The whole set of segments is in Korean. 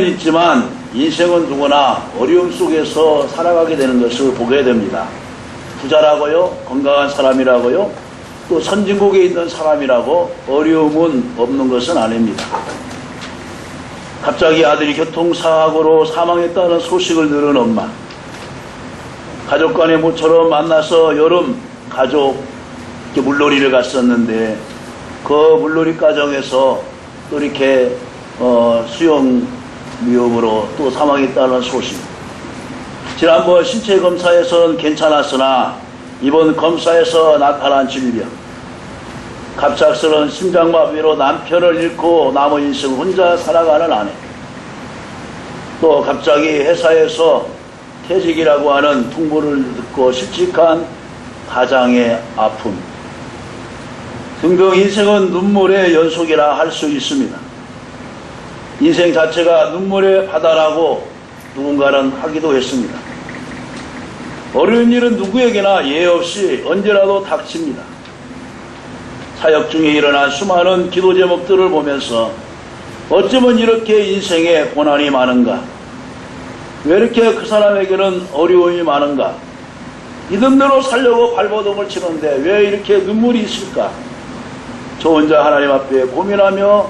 있지만 인생은 누구나 어려움 속에서 살아가게 되는 것을 보게 됩니다. 부자라고요, 건강한 사람이라고요, 또 선진국에 있는 사람이라고 어려움은 없는 것은 아닙니다. 갑자기 아들이 교통사고로 사망했다는 소식을 들은 엄마, 가족 간의 모처럼 만나서 여름 가족 물놀이를 갔었는데 그 물놀이 과정에서 또 이렇게 수영 위험으로 또 사망했다는 소식. 지난번 신체 검사에서는 괜찮았으나 이번 검사에서 나타난 질병, 갑작스러운 심장마비로 남편을 잃고 남은 인생 혼자 살아가는 아내, 또 갑자기 회사에서 퇴직이라고 하는 통보를 듣고 실직한 가장의 아픔 등등, 인생은 눈물의 연속이라 할 수 있습니다. 인생 자체가 눈물의 바다라고 누군가는 하기도 했습니다. 어려운 일은 누구에게나 예외 없이 언제라도 닥칩니다. 사역 중에 일어난 수많은 기도 제목들을 보면서 어쩌면 이렇게 인생에 고난이 많은가, 왜 이렇게 그 사람에게는 어려움이 많은가, 믿음대로 살려고 발버둥을 치는데 왜 이렇게 눈물이 있을까, 저 혼자 하나님 앞에 고민하며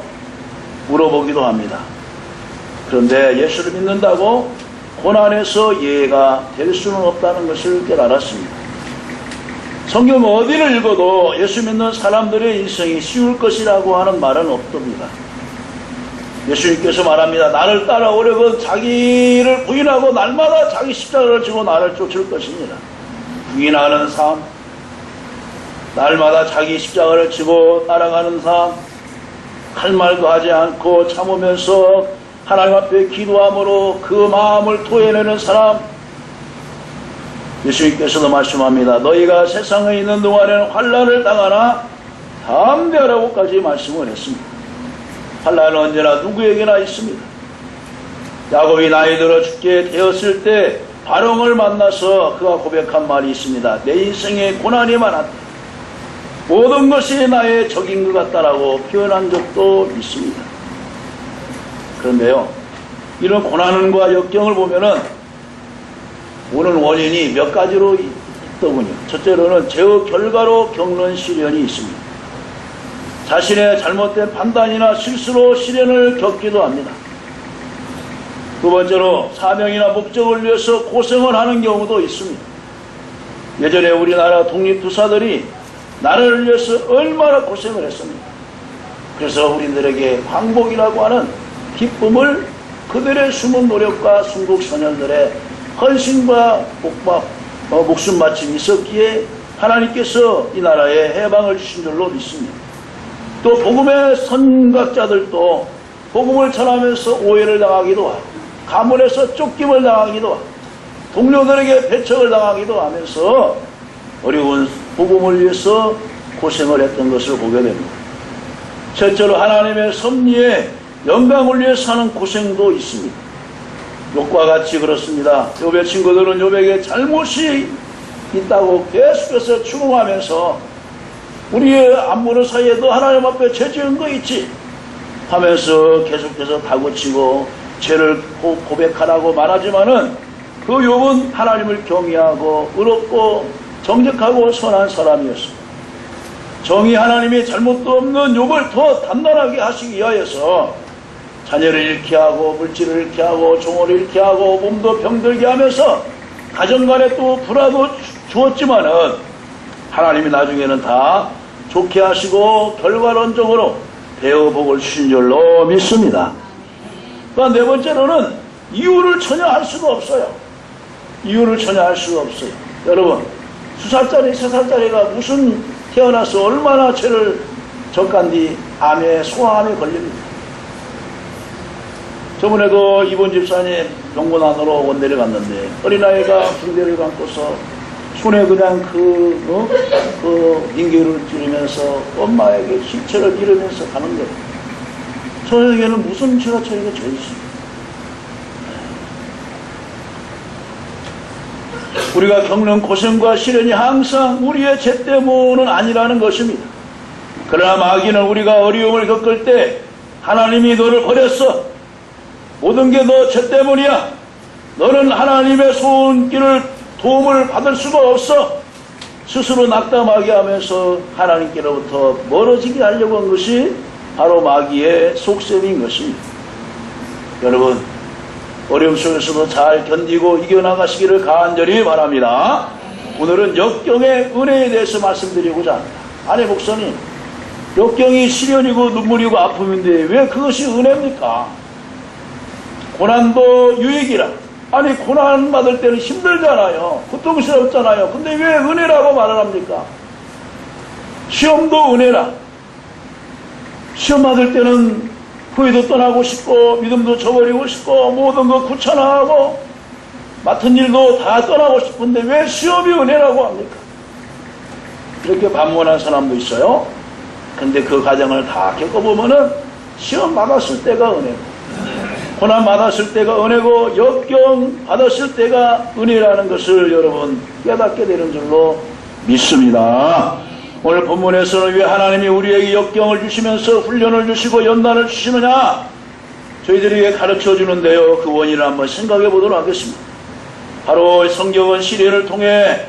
물어보기도 합니다. 그런데 예수를 믿는다고 고난에서 예외가 될 수는 없다는 것을 깨달았습니다. 성경 어디를 읽어도 예수 믿는 사람들의 인생이 쉬울 것이라고 하는 말은 없습니다. 예수님께서 말합니다. 나를 따라오려건 자기를 부인하고 날마다 자기 십자가를 지고 나를 쫓을 것입니다. 부인하는 삶, 날마다 자기 십자가를 지고 따라가는 삶, 할 말도 하지 않고 참으면서 하나님 앞에 기도함으로 그 마음을 토해내는 사람, 예수님께서도 말씀합니다. 너희가 세상에 있는 동안에는 환난을 당하나 담대하라고까지 말씀을 했습니다. 환난은 언제나 누구에게나 있습니다. 야곱이 나이 들어 죽게 되었을 때 바롱을 만나서 그가 고백한 말이 있습니다. 내 인생에 고난이 많았다. 모든 것이 나의 적인 것 같다라고 표현한 적도 있습니다. 그런데요, 이런 고난과 역경을 보면은 오는 원인이 몇 가지로 있더군요. 첫째로는 죄의 결과로 겪는 시련이 있습니다. 자신의 잘못된 판단이나 실수로 시련을 겪기도 합니다. 두 번째로 사명이나 목적을 위해서 고생을 하는 경우도 있습니다. 예전에 우리나라 독립투사들이 나라를 위해서 얼마나 고생을 했습니까? 그래서 우리들에게 광복이라고 하는 기쁨을 그들의 숨은 노력과 순국 선열들의 헌신과 목숨 바침이 있었기에 하나님께서 이 나라에 해방을 주신 줄로 믿습니다. 또 복음의 선각자들도 복음을 전하면서 오해를 당하기도 하고 가문에서 쫓김을 당하기도 하고 동료들에게 배척을 당하기도 하면서 어려운 복음을 위해서 고생을 했던 것을 보게 됩니다. 실제로 하나님의 섭리에 영광을 위해서 하는 고생도 있습니다. 욥과 같이 그렇습니다. 욥의 친구들은 욥에게 잘못이 있다고 계속해서 추궁하면서 우리의 안무는 사이에도 하나님 앞에 죄 지은 거 있지 하면서 계속해서 다그치고 죄를 고백하라고 말하지만은 그 욥은 하나님을 경외하고 의롭고 정직하고 선한 사람이었습니다. 정의 하나님이 잘못도 없는 욥을 더 단단하게 하시기 위하여서 자녀를 잃게 하고 물질을 잃게 하고 종을 잃게 하고 몸도 병들게 하면서 가정간에 또 불화도 주었지만은 하나님이 나중에는 다 좋게 하시고 결과론적으로 배어복을 주신 줄로 믿습니다. 또한 네 번째로는 이유를 전혀 알 수가 없어요. 이유를 전혀 알 수가 없어요. 여러분, 2살짜리 3살짜리가 무슨 태어나서 얼마나 죄를 졌간뒤 암에 소아암에 걸립니다. 저번에도 이본 집사님 병고난으로 원내를 갔는데 어린아이가 붕대를 감고서 손에 그냥 그 인계를 찌르면서 엄마에게 시체를 이르면서 가는 거예요. 저에게는 무슨 죄가 저에게 죄 있습니다. 우리가 겪는 고생과 시련이 항상 우리의 죄 때문은 아니라는 것입니다. 그러나 마귀는 우리가 어려움을 겪을 때 하나님이 너를 버렸어, 모든 게 너 죄 때문이야. 너는 하나님의 손길을 도움을 받을 수가 없어. 스스로 낙담하게 하면서 하나님께로부터 멀어지게 하려고 한 것이 바로 마귀의 속셈인 것입니다. 여러분, 어려움 속에서도 잘 견디고 이겨나가시기를 간절히 바랍니다. 오늘은 역경의 은혜에 대해서 말씀드리고자 합니다. 아니 목사님, 역경이 시련이고 눈물이고 아픔인데 왜 그것이 은혜입니까? 고난도 유익이라. 아니 고난 받을 때는 힘들잖아요. 고통스럽잖아요. 근데 왜 은혜라고 말을 합니까? 시험도 은혜라. 시험 받을 때는 후회도 떠나고 싶고 믿음도 저버리고 싶고 모든 거 귀찮아하고 맡은 일도 다 떠나고 싶은데 왜 시험이 은혜라고 합니까? 이렇게 반문한 사람도 있어요. 근데 그 과정을 다 겪어보면은 시험 받았을 때가 은혜고 고난 받았을 때가 은혜고 역경 받았을 때가 은혜라는 것을 여러분 깨닫게 되는 줄로 믿습니다. 오늘 본문에서는 왜 하나님이 우리에게 역경을 주시면서 훈련을 주시고 연단을 주시느냐 저희들에게 가르쳐 주는데요. 그 원인을 한번 생각해 보도록 하겠습니다. 바로 성경은 시련을 통해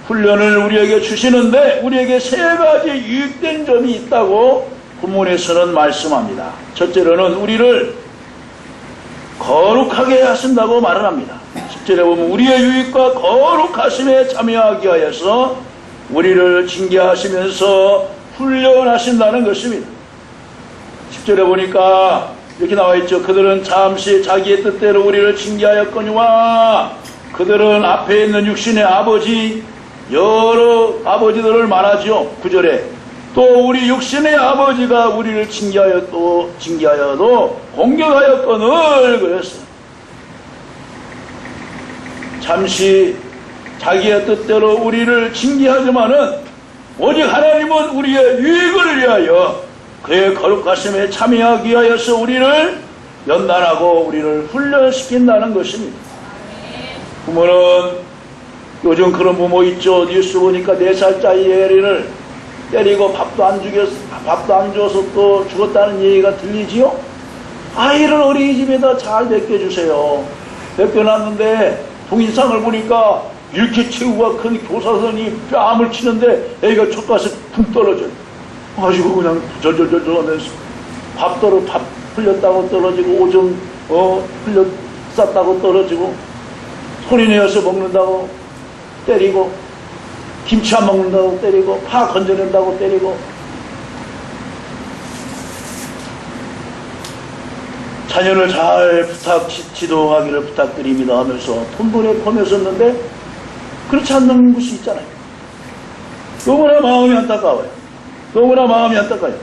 훈련을 우리에게 주시는데 우리에게 세 가지 유익된 점이 있다고 본문에서는 말씀합니다. 첫째로는 우리를 거룩하게 하신다고 말을 합니다. 10절에 보면 우리의 유익과 거룩하심에 참여하기 위하여서 우리를 징계하시면서 훈련하신다는 것입니다. 10절에 보니까 이렇게 나와 있죠. 그들은 잠시 자기의 뜻대로 우리를 징계하였거니와 그들은 앞에 있는 육신의 아버지 여러 아버지들을 말하지요. 9절에 또 우리 육신의 아버지가 우리를 징계하여도 공격하였거늘 그랬어요. 잠시 자기의 뜻대로 우리를 징계하지만은 오직 하나님은 우리의 유익을 위하여 그의 거룩하심에 참여하기 위하여서 우리를 연단하고 우리를 훈련시킨다는 것입니다. 부모는 요즘 그런 부모 있죠. 뉴스 보니까 4살짜리 애를 때리고 밥도 안 줘서 또 죽었다는 얘기가 들리지요? 아이를 어린이집에다 잘 맡겨주세요. 맡겨놨는데 동영상을 보니까 이렇게 체구가 큰 교사선이 뺨을 치는데 애가 촉가서 푹 떨어져요. 가지고 그냥 절절절절 하면서 밥 흘렸다고 떨어지고 오줌 흘렸다고 떨어지고 소리내어서 먹는다고 때리고 김치 안 먹는다고 때리고 파 건져낸다고 때리고 자녀를 잘 지도하기를 부탁드립니다 하면서 톤돈에 포함했었는데 그렇지 않는 곳이 있잖아요. 너무나 마음이 안타까워요. 너무나 마음이 안타까워요.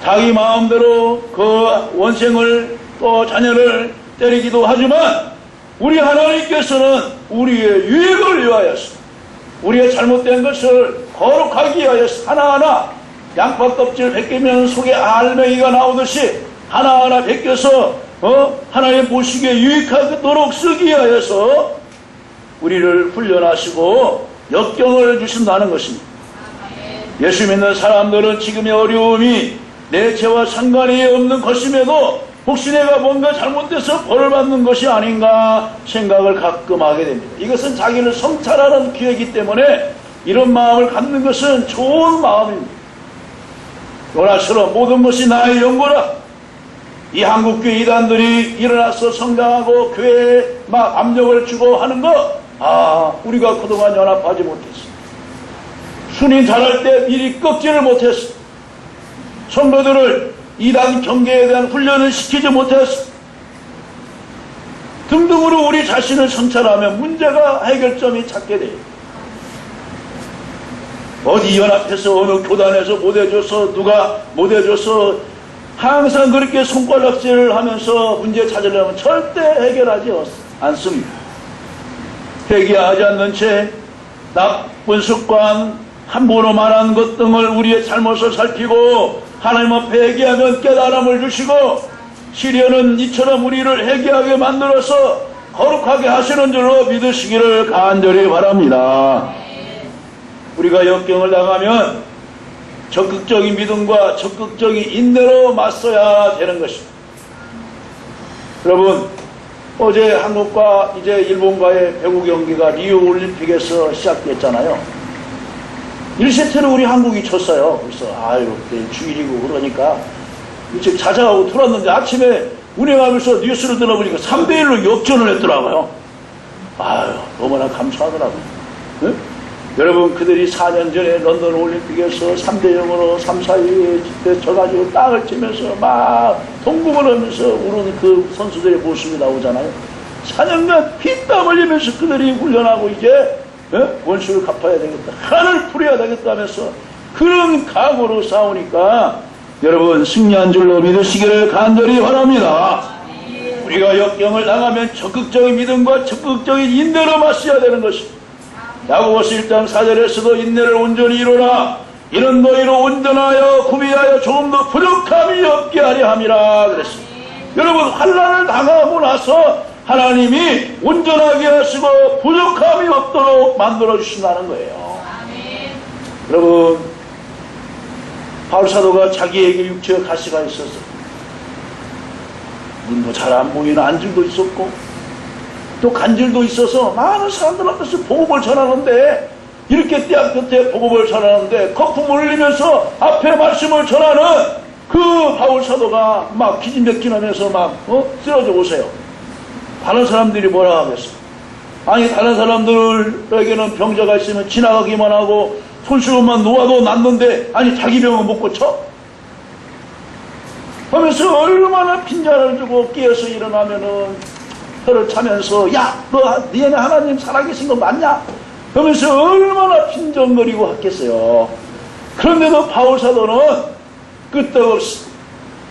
자기 마음대로 그 원생을 또 자녀를 때리기도 하지만 우리 하나님께서는 우리의 유익을 위하여서 우리의 잘못된 것을 거룩하기 위하여서 하나하나 양파 껍질 벗기면 속에 알맹이가 나오듯이 하나하나 벗겨서 하나님 보시기에 유익하도록 쓰기 위하여서 우리를 훈련하시고 역경을 주신다는 것입니다. 예수 믿는 사람들은 지금의 어려움이 내 죄와 상관이 없는 것임에도 혹시 내가 뭔가 잘못돼서 벌을 받는 것이 아닌가 생각을 가끔 하게 됩니다. 이것은 자기를 성찰하는 기회이기 때문에 이런 마음을 갖는 것은 좋은 마음입니다. 요나처럼 모든 것이 나의 연고라. 이 한국교회 이단들이 일어나서 성장하고 교회에 막 압력을 주고 하는 거, 우리가 그동안 연합하지 못했어. 순위 잘할 때 미리 꺾지를 못했어. 성도들을 이단 경계에 대한 훈련을 시키지 못했어. 등등으로 우리 자신을 성찰하면 문제가 해결점이 찾게 돼요. 어디 연합해서 어느 교단에서 못해줘서 누가 못해줘서 항상 그렇게 손가락질을 하면서 문제 찾으려면 절대 해결하지 않습니다. 회개하지 않는 채 나쁜 습관, 함부로 말한 것 등을 우리의 잘못을 살피고 하나님 앞에 회개하면 깨달음을 주시고 시련은 이처럼 우리를 회개하게 만들어서 거룩하게 하시는 줄로 믿으시기를 간절히 바랍니다. 우리가 역경을 당하면 적극적인 믿음과 적극적인 인내로 맞서야 되는 것입니다. 여러분, 어제 한국과 이제 일본과의 배구 경기가 리우 올림픽에서 시작됐잖아요. 1세트를 우리 한국이 쳤어요. 그래서 아유, 주일이고 그러니까 일찍 자자하고 돌았는데 아침에 운행하면서 뉴스를 들어보니까 3대1로 역전을 했더라고요. 아유, 너무나 감사하더라고요. 네? 여러분, 그들이 4년 전에 런던 올림픽에서 3대0으로 3, 4위에 져가지고 땅을 치면서 막 통곡을 하면서 우는 그 선수들의 모습이 나오잖아요. 4년간 피땀 흘리면서 그들이 훈련하고 이제 원수를 갚아야 되겠다, 하나를 풀어야 되겠다 하면서 그런 각오로 싸우니까 여러분 승리한 줄로 믿으시기를 간절히 바랍니다. 우리가 역경을 당하면 적극적인 믿음과 적극적인 인내로 맞서야 되는 것입니다. 야고보서 1장 4절에서도 인내를 온전히 이루라. 이는 너희로 온전하여 구비하여 조금 더 부족함이 없게 하려 함이라 그랬습니다. 여러분, 환난을 당하고 나서 하나님이 온전하게 하시고 부족함이 없도록 만들어 주신다는 거예요. 여러분, 바울사도가 자기에게 육체의 가시가 있어서 눈도 잘 안 보이는 안질도 있었고 또 간질도 있어서 많은 사람들 앞에서 복음을 전하는데, 이렇게 떼약 끝에 복음을 전하는데 거품을 흘리면서 앞에 말씀을 전하는 그 바울사도가 막 기진맥진하면서 막 쓰러져 오세요. 다른 사람들이 뭐라 하겠어? 아니, 다른 사람들에게는 병자가 있으면 지나가기만 하고 손수건만 놓아도 낫는데 아니 자기 병은 못 고쳐? 하면서 얼마나 빈자를 주고 깨어서 일어나면은 혀를 차면서 야, 너 니네 하나님 살아계신 거 맞냐? 하면서 얼마나 빈정거리고 했겠어요. 그런데도 바울사도는 끄떡없이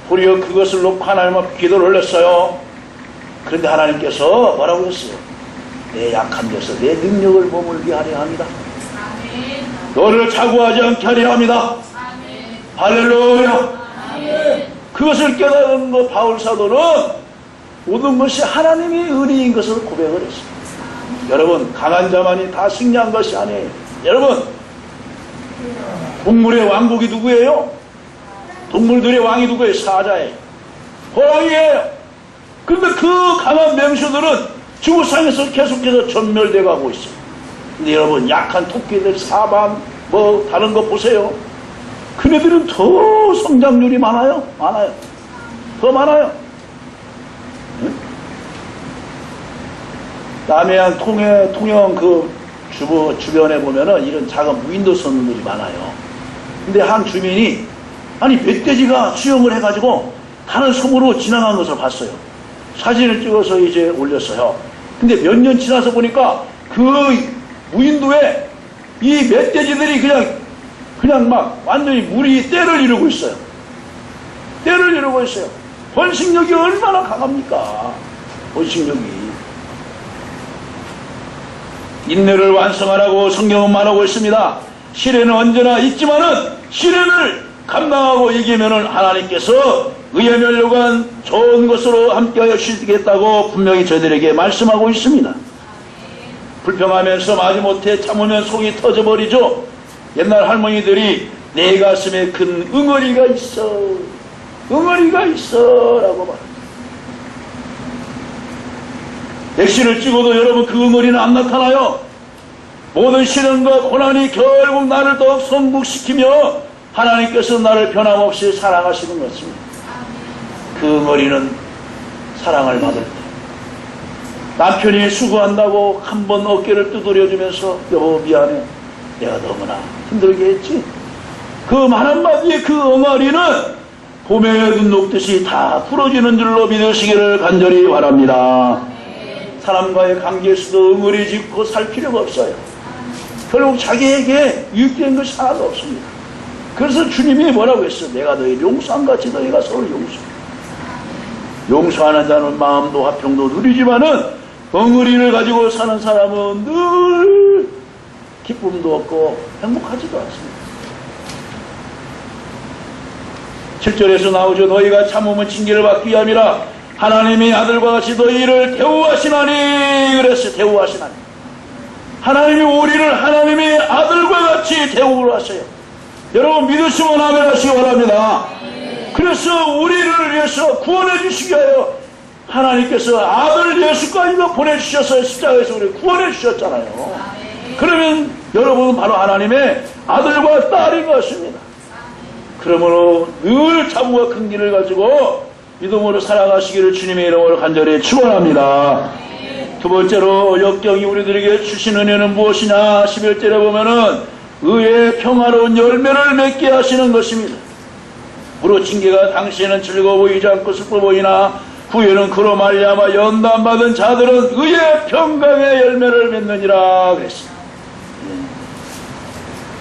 도리어 그것을 놓고 하나님 앞에 기도를 올렸어요. 그런데 하나님께서 뭐라고 했어요? 내 약한 데서 내 능력을 머물게 하려 합니다. 아멘. 너를 자고하지 않게 하려 합니다. 아멘. 할렐루야. 아멘. 그것을 깨달은 거 바울사도는 모든 것이 하나님의 은혜인 것을 고백을 했습니다. 여러분, 강한 자만이 다 승리한 것이 아니에요. 여러분, 동물의 왕국이 누구예요? 동물들의 왕이 누구예요? 사자예요. 호랑이예요. 그런데 그 강한 맹수들은 지구상에서 계속해서 전멸돼 가고 있어요. 근데 여러분, 약한 토끼들, 사방, 다른 거 보세요. 그네들은 더 성장률이 많아요. 더 많아요. 남해안 통영 그 주변에 보면은 이런 작은 무인도 선들이 많아요. 근데 한 주민이 아니 멧돼지가 수영을 해가지고 다른 섬으로 지나간 것을 봤어요. 사진을 찍어서 이제 올렸어요. 근데 몇 년 지나서 보니까 그 무인도에 이 멧돼지들이 그냥 막 완전히 물이 때를 이루고 있어요. 때를 이루고 있어요. 번식력이 얼마나 강합니까? 번식력이. 인내를 완성하라고 성경은 말하고 있습니다. 시련은 언제나 있지만은 시련을 감당하고 이기면은 하나님께서 의의 멸류관 좋은 것으로 함께하여 주시겠다고 분명히 저희들에게 말씀하고 있습니다. 불평하면서 마지못해 참으면 속이 터져버리죠. 옛날 할머니들이 내 가슴에 큰 응어리가 있어 라고 말합니다. 백신을 찍어도 여러분 그 응어리는 안 나타나요. 모든 시련과 고난이 결국 나를 더욱 성숙시키며 하나님께서 나를 변함없이 사랑하시는 것입니다. 그 응어리는 사랑을 받을 때 남편이 수고한다고 한 번 어깨를 두드려주면서 여보 미안해, 내가 너무나 힘들게 했지. 그 말 한마디에 그 응어리는 봄에 눈 녹듯이 다 풀어지는 줄로 믿으시기를 간절히 바랍니다. 사람과의 관계에서도 응어리 짓고 살 필요가 없어요. 결국 자기에게 유익된 것이 하나도 없습니다. 그래서 주님이 뭐라고 했어요? 내가 너희를 용서한 같이 너희가 서로 용서해. 용서하는 자는 마음도 화평도 누리지만은 엉어리를 가지고 사는 사람은 늘 기쁨도 없고 행복하지도 않습니다. 7절에서 나오죠. 너희가 참으면 징계를 받기 위함이라 하나님의 아들과 같이 너희를 대우하시나니 그랬어요. 대우하시나니. 하나님이 우리를 하나님의 아들과 같이 대우를 하셔요. 여러분 믿으시면 아멘 하시기 바랍니다. 그래서 우리를 위해서 구원해 주시기 위하여 하나님께서 아들 예수까지도 보내주셔서 십자가에서 우리 구원해 주셨잖아요. 그러면 여러분은 바로 하나님의 아들과 딸인 것입니다. 그러므로 늘 자부와 큰 길을 가지고 믿음으로 살아가시기를 주님의 이름으로 간절히 축원합니다. 두 번째로 역경이 우리들에게 주신 은혜는 무엇이냐? 11절에 보면은 의의 평화로운 열매를 맺게 하시는 것입니다. 부러진 개가 당시에는 즐거워 보이지 않고 슬퍼 보이나 후에는 그로 말미암아 연단받은 자들은 의의 평강의 열매를 맺느니라 그랬습니다.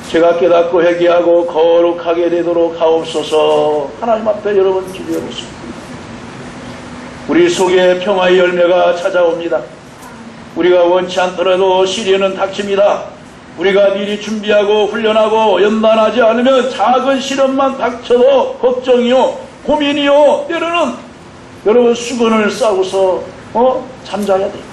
제가 깨닫고 회개하고 거룩하게 되도록 하옵소서. 하나님 앞에 여러분 기도해 보십니다. 우리 속에 평화의 열매가 찾아옵니다. 우리가 원치 않더라도 시련은 닥칩니다. 우리가 미리 준비하고 훈련하고 연단하지 않으면 작은 시련만 닥쳐도 걱정이요 고민이요 때로는 여러분 수건을 싸고서 잠자야 돼요.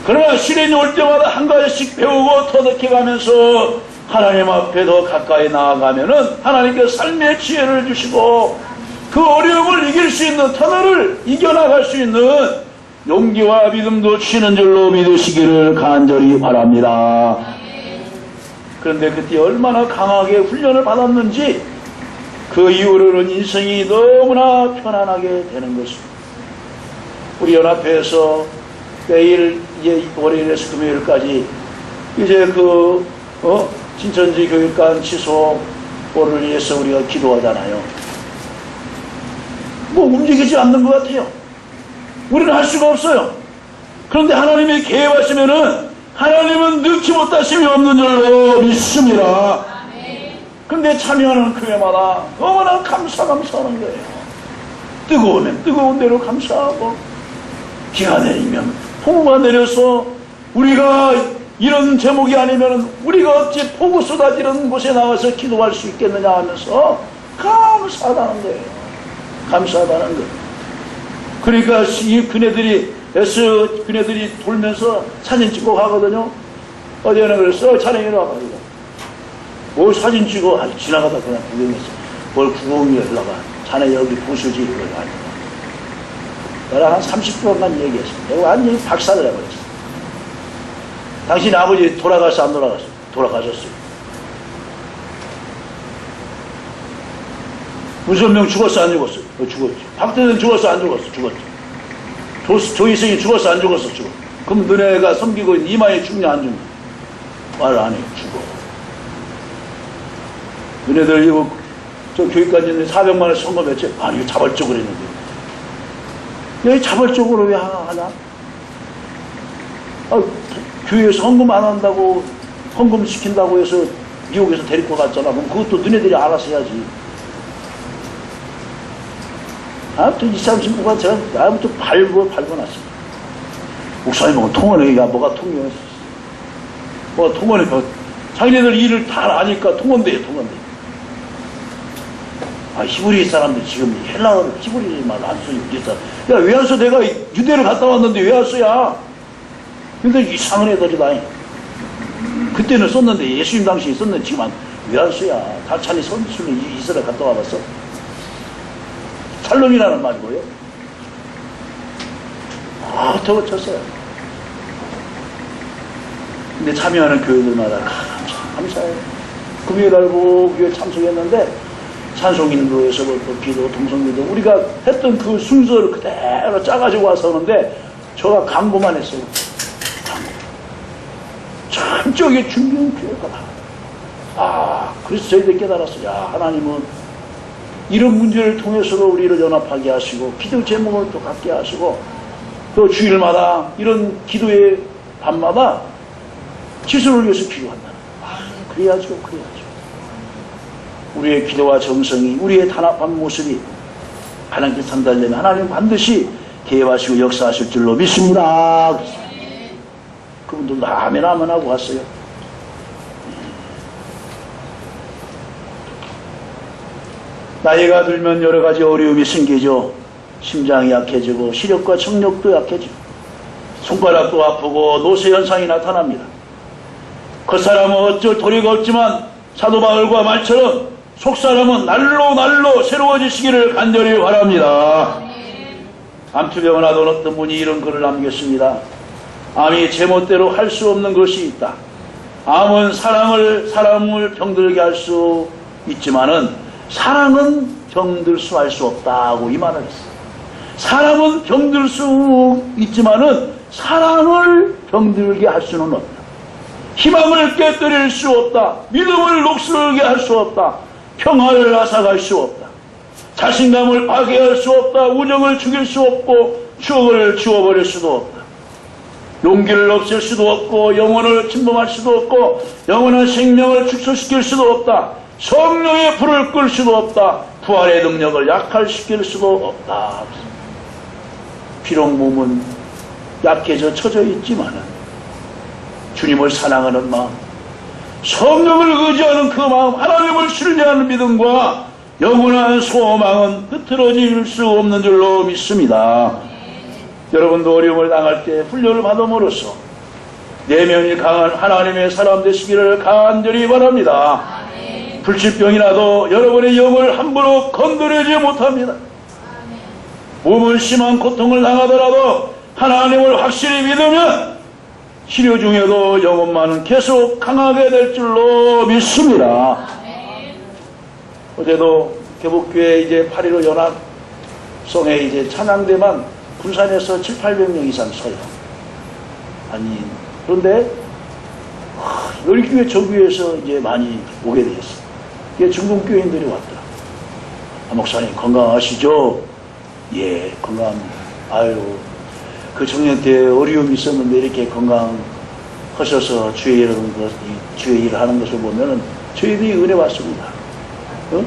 그러나 시련이 올 때마다 한 가지씩 배우고 터득해가면서 하나님 앞에 더 가까이 나아가면은 하나님께서 삶의 지혜를 주시고 그 어려움을 이길 수 있는 터널을 이겨나갈 수 있는 용기와 믿음도 주시는 줄로 믿으시기를 간절히 바랍니다. 그런데 그때 얼마나 강하게 훈련을 받았는지 그 이후로는 인생이 너무나 편안하게 되는 것입니다. 우리 연합회에서 매일 이제 월요일에서 금요일까지 이제 진천지 교육관 취소를 위해서 우리가 기도하잖아요. 뭐 움직이지 않는 것 같아요. 우리는 할 수가 없어요. 그런데 하나님이 계획하시면은 하나님은 넣지 못하심이 없는 줄로 믿습니다. 그런데 참여하는 교회마다 너무나 감사하는 거예요. 뜨거우면 뜨거운 대로 감사하고 비가 내리면 폭우가 내려서 우리가 이런 제목이 아니면 우리가 어찌 폭우 쏟아지는 곳에 나와서 기도할 수 있겠느냐 하면서 감사하다는 거예요. 감사하다는 거. 그러니까 이 그네들이 돌면서 사진 찍고 가거든요. 어제는 그랬어. 촬영이라 와가지고. 뭘 사진 찍어. 지나가다 그냥 구경했어. 뭘 구경이 올라가. 자네 여기 부수지. 이걸 아니까. 나랑 한 30분간 얘기했어. 내가 완전히 박살을 해버렸어. 당신 아버지 돌아갔어? 안 돌아갔어? 돌아가셨어요. 문선명 죽었어? 안 죽었어? 죽었지. 박대선 죽었어? 안 죽었어? 죽었지. 조희승이 죽었어? 안 죽었어? 죽었어. 그럼 너네가 섬기고 있는 이마에 죽냐 안 죽냐? 말 안 해. 죽어. 너네들 이거 저 교육관님 400만 원 선거했지? 이거 자발적으로 했는데. 여기 자발적으로 왜 하나? 교회에서 헌금 안 한다고 헌금 시킨다고 해서 미국에서 데리고 갔잖아. 그럼 그것도 너네들이 알아서 해야지. 아무튼 20, 30분간 제가 나부터 밟아놨습니다. 목사님하고 통원해. 야, 뭐가 통원해. 뭐가 통원해. 자기네들 일을 다 아니까 통원대요, 통원대. 히브리 사람들 지금 헬라어를 히브리 말 안 써요. 야, 왜 안 써? 내가 유대를 갔다 왔는데 왜 안 써야? 근데 이상한 애들이다. 그때는 썼는데 예수님 당시에 썼는데 지금 왜 안 써야? 다찬이 선수는 이스라엘 갔다 와봤어? 살롬이라는 말이고요. 저거 쳤어요. 근데 참여하는 교회들마다 감사해요. 금요일날 교회 참석했는데 찬송인도에서부터 기도, 동성기도 우리가 했던 그 순서를 그대로 짜가지고 와서 오는데 저가 강구만 했어요. 참 저게 중요한 교회가. 그래서 저희들 깨달았어요. 야, 하나님은 이런 문제를 통해서도 우리를 연합하게 하시고 기도 제목을 또 갖게 하시고 또 주일마다 이런 기도의 밤마다 지수를 위해서 기도한다. 그래야죠. 우리의 기도와 정성이 우리의 단합한 모습이 하나님께 전달되면 하나님 반드시 계획하시고 역사하실 줄로 믿습니다. 그분들도 아멘 하고 왔어요. 나이가 들면 여러 가지 어려움이 생기죠. 심장이 약해지고 시력과 청력도 약해지고 손가락도 아프고 노쇠 현상이 나타납니다. 그 사람은 어쩔 도리가 없지만 사도 바울과 말처럼 속 사람은 날로 새로워지시기를 간절히 바랍니다. 암투병을 하던 어떤 분이 이런 글을 남겼습니다. 암이 제멋대로 할 수 없는 것이 있다. 암은 사람을 병들게 할 수 있지만은 사랑은 병들 수 없다고 이 말을 했어요. 사람은 병들 수 있지만은 사랑을 병들게 할 수는 없다. 희망을 깨뜨릴 수 없다. 믿음을 녹슬게 할 수 없다. 평화를 앗아갈 수 없다. 자신감을 파괴할 수 없다. 우정을 죽일 수 없고 추억을 지워버릴 수도 없다. 용기를 없앨 수도 없고 영혼을 침범할 수도 없고 영원한 생명을 축소시킬 수도 없다. 성령의 불을 끌 수도 없다. 부활의 능력을 약화시킬 수도 없다. 비록 몸은 약해져 처져 있지만은 주님을 사랑하는 마음, 성령을 의지하는 그 마음, 하나님을 신뢰하는 믿음과 영원한 소망은 흐트러질 수 없는 줄로 믿습니다. 여러분도 어려움을 당할 때 훈련을 받음으로써 내면이 강한 하나님의 사람 되시기를 간절히 바랍니다. 불치병이 나도 여러분의 영을 함부로 건드리지 못합니다. 몸은 심한 고통을 당하더라도 하나님을 확실히 믿으면 치료 중에도 영혼만은 계속 강하게 될 줄로 믿습니다. 어제도 개복교회 이제 8.15 연합성에 이제 찬양대만 군산에서 700~800명 이상 서요. 아니, 그런데 여기 교회 저 교회에서 이제 많이 오게 되었어요. 이게 중동교인들이 왔더라. 아, 목사님 건강하시죠? 예, 건강합니다. 아유, 그 청년 때 어려움이 있었는데 이렇게 건강하셔서 주의 일을 하는 것을 보면은 저희들이 은혜 받습니다. 어?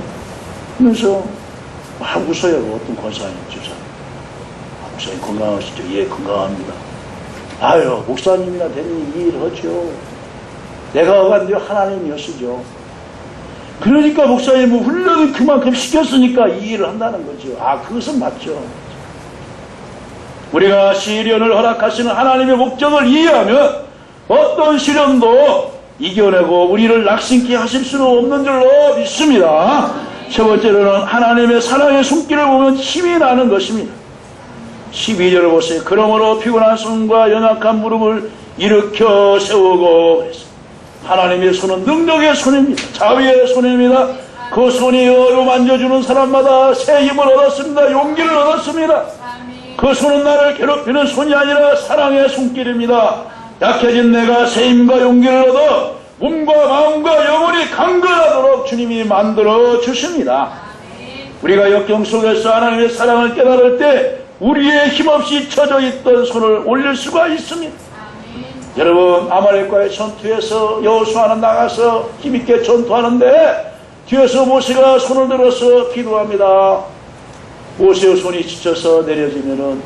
그러면서 막 웃어요. 어떤 권사님 주사. 목사님 건강하시죠? 예, 건강합니다. 아유, 목사님이나 되니 이 일을 하죠. 내가 어간데 하나님이었으죠. 그러니까 목사님 뭐 훈련을 그만큼 시켰으니까 이 일을 한다는 거죠. 아, 그것은 맞죠. 우리가 시련을 허락하시는 하나님의 목적을 이해하면 어떤 시련도 이겨내고 우리를 낙심케 하실 수는 없는 줄로 믿습니다. 세 번째로는 하나님의 사랑의 손길을 보면 힘이 나는 것입니다. 12절을 보세요. 그러므로 피곤한 손과 연약한 무릎을 일으켜 세우고 그랬어요. 하나님의 손은 능력의 손입니다. 자비의 손입니다. 그 손이 어루만져주는 사람마다 새 힘을 얻었습니다. 용기를 얻었습니다. 그 손은 나를 괴롭히는 손이 아니라 사랑의 손길입니다. 약해진 내가 새 힘과 용기를 얻어 몸과 마음과 영혼이 강건하도록 주님이 만들어 주십니다. 우리가 역경 속에서 하나님의 사랑을 깨달을 때 우리의 힘없이 처져 있던 손을 올릴 수가 있습니다. 여러분, 아말렉과의 전투에서 여호수아는 나가서 힘있게 전투하는데 뒤에서 모세가 손을 들어서 기도합니다. 모세의 손이 지쳐서 내려지면은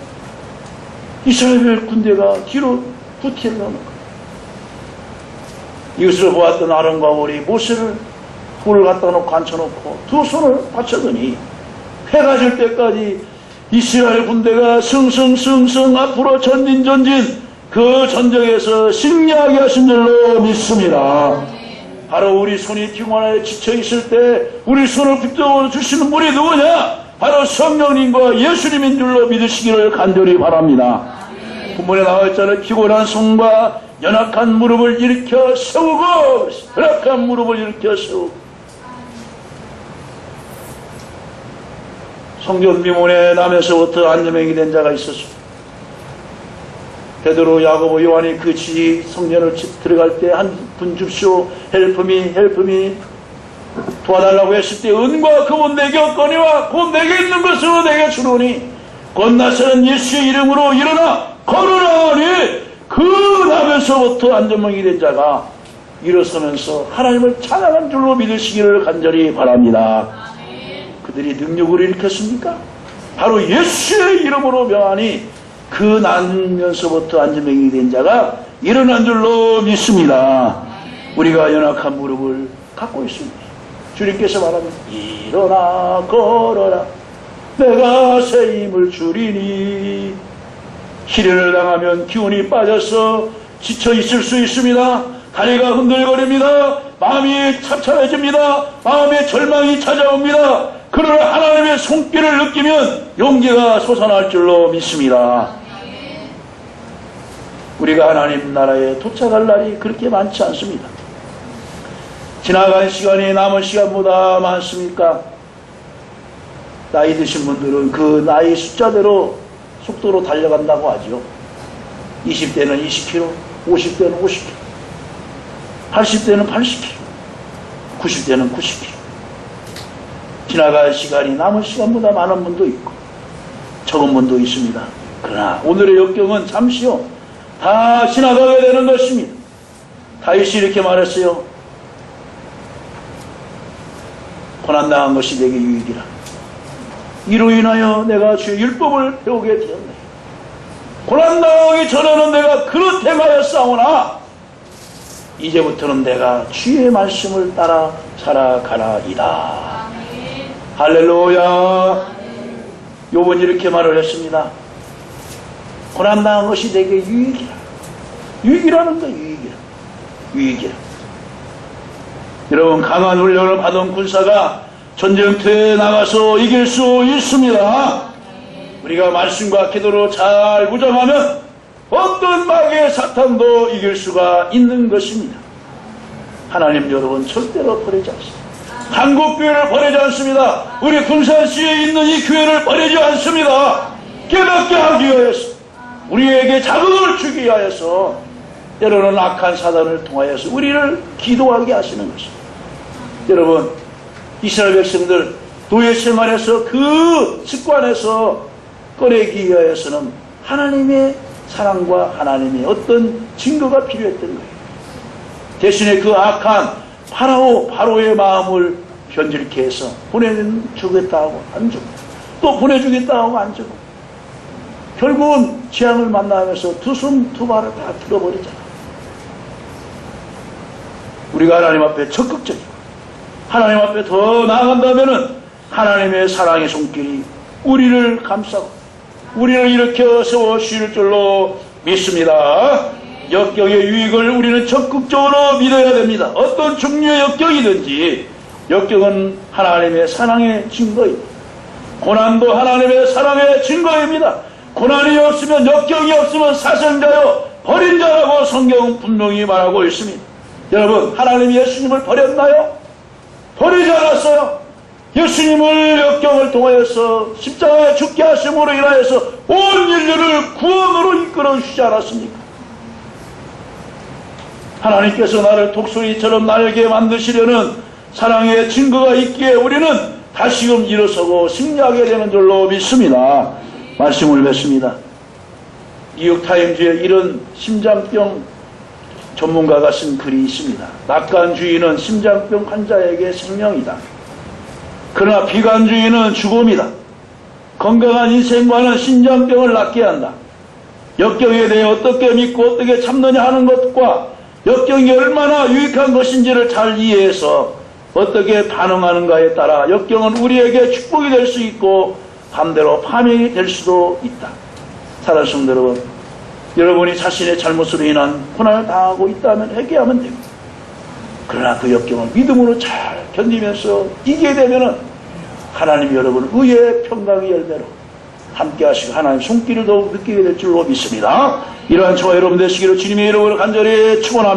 이스라엘 군대가 뒤로 후퇴를 하는 거예요. 이것을 보았던 아론과 홀이 모세를 돌을 갖다 놓고 앉혀놓고 두 손을 받쳐더니 해가 질 때까지 이스라엘 군대가 승승승승 앞으로 전진 그 전쟁에서 승리하게 하신 줄로 믿습니다. 바로 우리 손이 피곤하게 지쳐있을 때 우리 손을 붙들어 주시는 분이 누구냐? 바로 성령님과 예수님인 줄로 믿으시기를 간절히 바랍니다. 본문에 나와 있잖아요. 피곤한 손과 연약한 무릎을 일으켜 세우고, 연약한 무릎을 일으켜 세우고. 성전 미문에 남에서부터 안전명이 된 자가 있었습니다. 베드로, 야고보, 요한이 그 성전을 들어갈 때 한 분 줍시오. 헬프미 도와달라고 했을 때 은과 금은 내게 없거니와 곧 내게 있는 것으로 내게 주노니 곧 나서는 예수의 이름으로 일어나 걸으라니 그 남에서부터 안전명이 된 자가 일어서면서 하나님을 찬양한 줄로 믿으시기를 간절히 바랍니다. 그들이 능력으로 일으켰습니까? 바로 예수의 이름으로 명하니 그 나면서부터 안전명이 된 자가 일어난 줄로 믿습니다. 우리가 연약한 무릎을 갖고 있습니다. 주님께서 말하면 일어나 걸어라 내가 새 힘을 주리니. 시련을 당하면 기운이 빠져서 지쳐 있을 수 있습니다. 다리가 흔들거립니다. 마음이 참참해집니다. 마음에 절망이 찾아옵니다. 그러나 하나님의 손길을 느끼면 용기가 솟아날 줄로 믿습니다. 우리가 하나님 나라에 도착할 날이 그렇게 많지 않습니다. 지나간 시간이 남은 시간보다 많습니까? 나이 드신 분들은 그 나이 숫자대로 속도로 달려간다고 하죠. 20대는 20km, 50대는 50km, 80대는 80km, 90대는 90km. 지나갈 시간이 남은 시간보다 많은 분도 있고 적은 분도 있습니다. 그러나 오늘의 역경은 잠시요 다 지나가게 되는 것입니다. 다윗이 이렇게 말했어요. 고난당한 것이 내게 유익이라. 이로 인하여 내가 주의 율법을 배우게 되었네. 고난당하기 전에는 내가 그릇 행하여 싸우나 이제부터는 내가 주의 말씀을 따라 살아가나이다. 할렐루야. 욥은 이렇게 말을 했습니다. 고난당한 것이 내게 유익이라. 유익이라는 거 유익이라. 여러분, 강한 훈련을 받은 군사가 전쟁터에 나가서 이길 수 있습니다. 우리가 말씀과 기도로 잘 무장하면 어떤 마귀의 사탄도 이길 수가 있는 것입니다. 하나님 여러분 절대로 버리지 않습니다. 한국교회를 버리지 않습니다. 우리 군산시에 있는 이 교회를 버리지 않습니다. 깨닫게 하기 위하여서, 우리에게 자극을 주기 위하여서, 때로는 악한 사단을 통하여서 우리를 기도하게 하시는 것입니다. 여러분, 이스라엘 백성들 노예 생활에서 그 습관에서 꺼내기 위하여서는 하나님의 사랑과 하나님의 어떤 증거가 필요했던 거예요. 대신에 그 악한 바로의 마음을 변질케 해서 보내주겠다 하고 안 주고, 또 보내주겠다 하고 안 주고, 결국은 재앙을 만나면서 두 손 두 발을 다 들어버리잖아. 우리가 하나님 앞에 적극적이고 하나님 앞에 더 나아간다면은 하나님의 사랑의 손길이 우리를 감싸고 우리를 일으켜 세워 주실 줄로 믿습니다. 역경의 유익을 우리는 적극적으로 믿어야 됩니다. 어떤 종류의 역경이든지 역경은 하나님의 사랑의 증거입니다. 고난도 하나님의 사랑의 증거입니다. 고난이 없으면, 역경이 없으면 사생자요 버린 자라고 성경은 분명히 말하고 있습니다. 여러분, 하나님이 예수님을 버렸나요? 버리지 않았어요. 예수님을 역경을 통하여서 십자가에 죽게 하심으로 인하여서 온 인류를 구원으로 이끌어 주시지 않았습니까? 하나님께서 나를 독수리처럼 날게 만드시려는 사랑의 증거가 있기에 우리는 다시금 일어서고 승리하게 되는 줄로 믿습니다. 말씀을 맺습니다. 뉴욕타임즈에 이런 심장병 전문가가 쓴 글이 있습니다. 낙관주의는 심장병 환자에게 생명이다. 그러나 비관주의는 죽음이다. 건강한 인생과는 심장병을 낫게 한다. 역경에 대해 어떻게 믿고 어떻게 참느냐 하는 것과 역경이 얼마나 유익한 것인지를 잘 이해해서 어떻게 반응하는가에 따라 역경은 우리에게 축복이 될 수 있고 반대로 파멸이 될 수도 있다. 사랑하는 성도 여러분, 여러분이 자신의 잘못으로 인한 고난을 당하고 있다면 회개하면 됩니다. 그러나 그 역경을 믿음으로 잘 견디면서 이기게 되면은 하나님 여러분 의의 평강의 열매로 함께 하시고 하나님 손길을 더욱 느끼게 될 줄로 믿습니다. 이러한 저와 여러분 되시기를 주님의 이름으로 간절히 축원합니다.